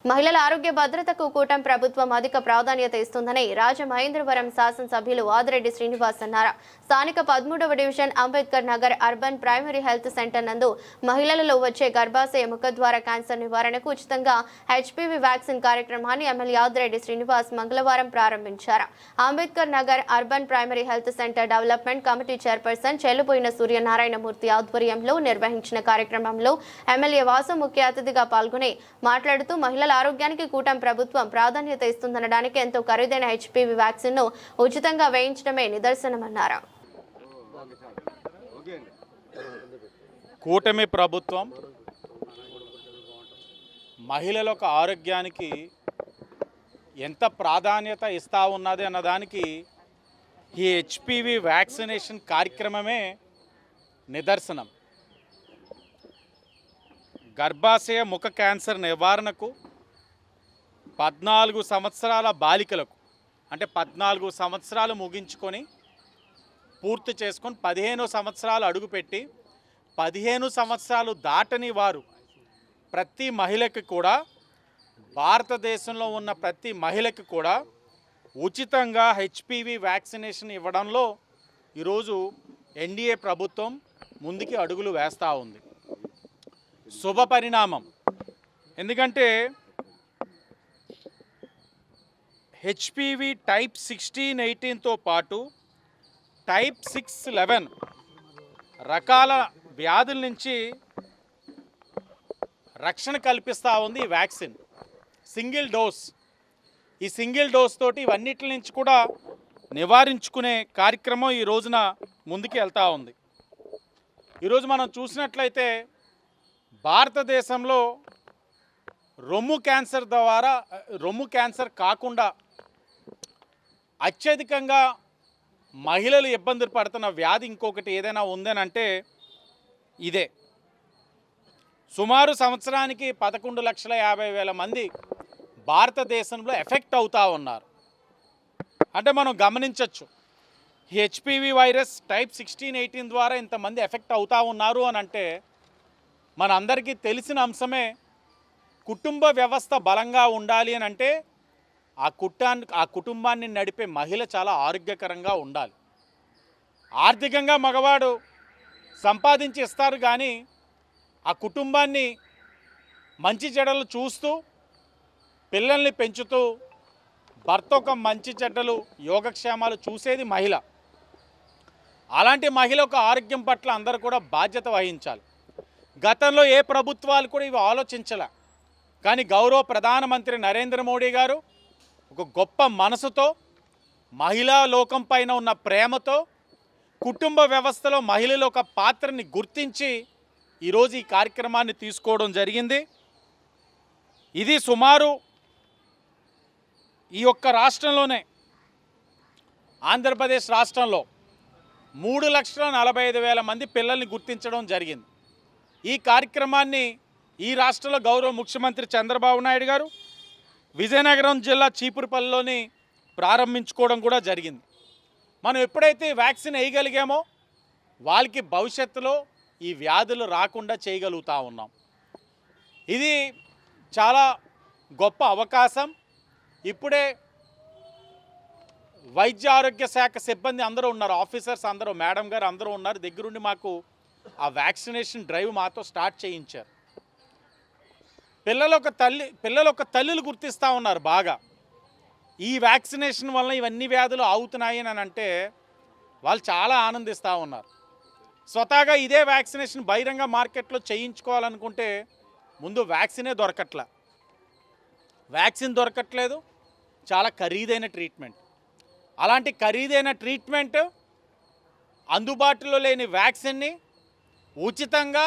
మహిళల ఆరోగ్య భద్రతకు కూటమి ప్రభుత్వం అధిక ప్రాధాన్యత ఇస్తుందని రాజమహేంద్రవరం శాసనసభ్యులు ఆదిరెడ్డి శ్రీనివాస్ అన్నారు. స్థానిక 13వ division Ambedkar Nagar urban primary health centre నందు మహిళలలో వచ్చే గర్భాశయ ముఖద్వార క్యాన్సర్ నివారణకు ఉచితంగా హెచ్పివి వ్యాక్సిన్ కార్యక్రమాన్ని ఎమ్మెల్యే ఆదిరెడ్డి శ్రీనివాస్ మంగళవారం ప్రారంభించారు. Ambedkar Nagar urban primary health centre development committee chairperson Chelluboina Suryanarayanamurthy ఆధ్వర్యంలో నిర్వహించిన కార్యక్రమంలో ఎమ్మెల్యే వాసు ముఖ్య అతిథిగా పాల్గొని మాట్లాడుతూ మహిళల ఆరోగ్యానికి కూటమి ప్రభుత్వం ప్రాధాన్యత ఇస్తుందనడానికి ఎంతో ఖరీదైన హెచ్పివి వ్యాక్సిన్ ను ఉచితంగా వేయించడమే నిదర్శనమన్నారు. కూటమి ప్రభుత్వం మహిళల ఆరోగ్యానికి ఎంత ప్రాధాన్యత ఇస్తా ఉన్నది అన్నదానికి ఈ హెచ్పివి వ్యాక్సినేషన్ కార్యక్రమమే నిదర్శనం. గర్భాశయ ముఖ క్యాన్సర్ నివారణకు 14 సంవత్సరాల బాలికలకు అంటే 14 సంవత్సరాలు ముగించుకొని పూర్తి చేసుకొని 15 సంవత్సరాలు అడుగుపెట్టి 15 సంవత్సరాలు దాటని వారు ప్రతి మహిళకి కూడా భారతదేశంలో ఉన్న ప్రతి మహిళకి కూడా ఉచితంగా హెచ్పివి వ్యాక్సినేషన్ ఇవ్వడంలో ఈరోజు ఎన్డీఏ ప్రభుత్వం ముందుకి అడుగులు వేస్తూ ఉంది. శుభ పరిణామం. ఎందుకంటే హెచ్పివి టైప్ 16, 18తో పాటు టైప్ 6, 11 రకాల వ్యాధుల నుంచి రక్షణ కల్పిస్తూ ఉంది ఈ వ్యాక్సిన్. Single dose. ఈ సింగిల్ డోస్ తోటి ఇవన్నిటి నుంచి కూడా నివారించుకునే కార్యక్రమం ఈ రోజున ముందుకు వెళ్తూ ఉంది. ఈరోజు మనం చూసినట్లయితే భారతదేశంలో రొమ్ము క్యాన్సర్ కాకుండా అత్యధికంగా మహిళలు ఇబ్బందులు పడుతున్న వ్యాధి ఇంకొకటి ఏదైనా ఉందనంటే ఇదే. సుమారు సంవత్సరానికి 11,50,000 మంది భారతదేశంలో ఎఫెక్ట్ అవుతూ ఉన్నారు. అంటే మనం గమనించవచ్చు హెచ్పివి వైరస్ టైప్ 16, 18 ద్వారా ఇంతమంది ఎఫెక్ట్ అవుతూ ఉన్నారు అని అంటే మనందరికీ తెలిసిన అంశమే. కుటుంబ వ్యవస్థ బలంగా ఉండాలి అని అంటే ఆ కుటుంబాన్ని నడిపే మహిళ చాలా ఆరోగ్యకరంగా ఉండాలి. ఆర్థికంగా మగవాడు సంపాదించి ఇస్తారు కానీ ఆ కుటుంబాన్ని మంచి చెడ్డలు చూస్తూ పిల్లల్ని పెంచుతూ భర్త ఒక మంచి చెడ్డలు యోగక్షేమాలు చూసేది మహిళ. అలాంటి మహిళ ఒక ఆరోగ్యం పట్ల అందరూ కూడా బాధ్యత వహించాలి. గతంలో ఏ ప్రభుత్వాలు కూడా ఇవి ఆలోచించలే. కానీ గౌరవ ప్రధానమంత్రి నరేంద్ర మోడీ గారు ఒక గొప్ప మనసుతో మహిళా లోకం పైన ఉన్న ప్రేమతో కుటుంబ వ్యవస్థలో మహిళల ఒక పాత్రని గుర్తించి ఈరోజు ఈ కార్యక్రమాన్ని తీసుకోవడం జరిగింది. ఇది సుమారు ఈ ఒక్క రాష్ట్రంలోనే ఆంధ్రప్రదేశ్ రాష్ట్రంలో 3,45,000 మంది పిల్లల్ని గుర్తించడం జరిగింది. ఈ కార్యక్రమాన్ని ఈ రాష్ట్రంలో గౌరవ ముఖ్యమంత్రి చంద్రబాబు నాయుడు గారు విజయనగరం జిల్లా చీపురుపల్లిలోని ప్రారంభించుకోవడం కూడా జరిగింది. మనం ఎప్పుడైతే వ్యాక్సిన్ వేయగలిగామో వాళ్ళకి భవిష్యత్తులో ఈ వ్యాధులు రాకుండా చేయగలుగుతూ ఉన్నాం. ఇది చాలా గొప్ప అవకాశం. ఇప్పుడే వైద్య ఆరోగ్య శాఖ సిబ్బంది అందరూ ఉన్నారు, ఆఫీసర్స్ అందరూ, మేడం గారు అందరూ ఉన్నారు, దగ్గరుండి మాకు ఆ వ్యాక్సినేషన్ డ్రైవ్ మాతో స్టార్ట్ చేయించారు. పిల్లలు ఒక తల్లులు గుర్తిస్తూ ఉన్నారు బాగా. ఈ వ్యాక్సినేషన్ వల్ల ఇవన్నీ వ్యాధులు ఆగుతున్నాయి అని అంటే వాళ్ళు చాలా ఆనందిస్తూ ఉన్నారు. స్వతహాగా ఇదే వ్యాక్సినేషన్ బహిరంగ మార్కెట్లో చేయించుకోవాలనుకుంటే ముందు వ్యాక్సినే వ్యాక్సిన్ దొరకట్లేదు. చాలా ఖరీదైన ట్రీట్మెంట్. అలాంటి ఖరీదైన ట్రీట్మెంట్ అందుబాటులో లేని వ్యాక్సిన్ని ఉచితంగా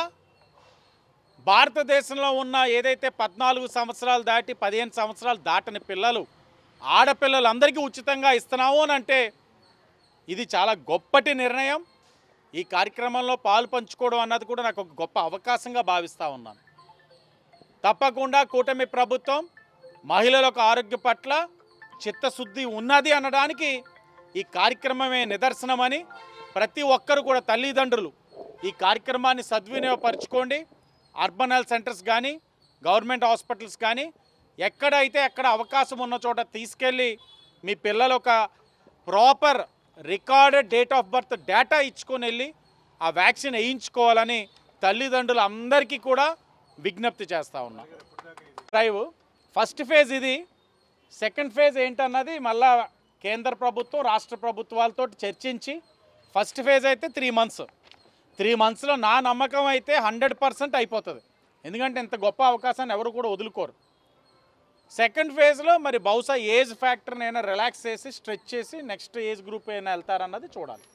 భారతదేశంలో ఉన్న ఏదైతే 14 సంవత్సరాలు దాటి 15 సంవత్సరాలు దాటని పిల్లలు, ఆడపిల్లలందరికీ ఉచితంగా ఇస్తున్నాము అని అంటే ఇది చాలా గొప్పటి నిర్ణయం. ఈ కార్యక్రమంలో పాలు పంచుకోవడం అన్నది కూడా నాకు ఒక గొప్ప అవకాశంగా భావిస్తూ ఉన్నాను. తప్పకుండా కూటమి ప్రభుత్వం మహిళలకు ఆరోగ్య పట్ల చిత్తశుద్ధి ఉన్నది అనడానికి ఈ కార్యక్రమమే నిదర్శనమని ప్రతి ఒక్కరు కూడా తల్లిదండ్రులు ఈ కార్యక్రమాన్ని సద్వినియోగపరచుకోండి. అర్బన్ హెల్త్ సెంటర్స్ కానీ గవర్నమెంట్ హాస్పిటల్స్ కానీ ఎక్కడైతే ఎక్కడ అవకాశం ఉన్న చోట తీసుకెళ్ళి మీ పిల్లలు ఒక proper recorded date of birth data ఇచ్చుకొని వెళ్ళి ఆ వ్యాక్సిన్ వేయించుకోవాలని తల్లిదండ్రులు అందరికీ కూడా విజ్ఞప్తి చేస్తూ ఉన్నాం. డ్రైవ్ ఫస్ట్ ఫేజ్ ఇది. సెకండ్ ఫేజ్ ఏంటన్నది మళ్ళా కేంద్ర ప్రభుత్వం రాష్ట్ర ప్రభుత్వాలతో చర్చించి ఫస్ట్ ఫేజ్ అయితే 3 months. 3 monthsలో నా నమ్మకం అయితే 100% అయిపోతుంది. ఎందుకంటే ఇంత గొప్ప అవకాశాన్ని ఎవరు కూడా వదులుకోరు. సెకండ్ ఫేజ్లో మరి బహుశా ఏజ్ ఫ్యాక్టర్ని అయినా రిలాక్స్ చేసి స్ట్రెచ్ చేసి నెక్స్ట్ ఏజ్ గ్రూప్ అయినా వెళ్తారన్నది చూడాలి.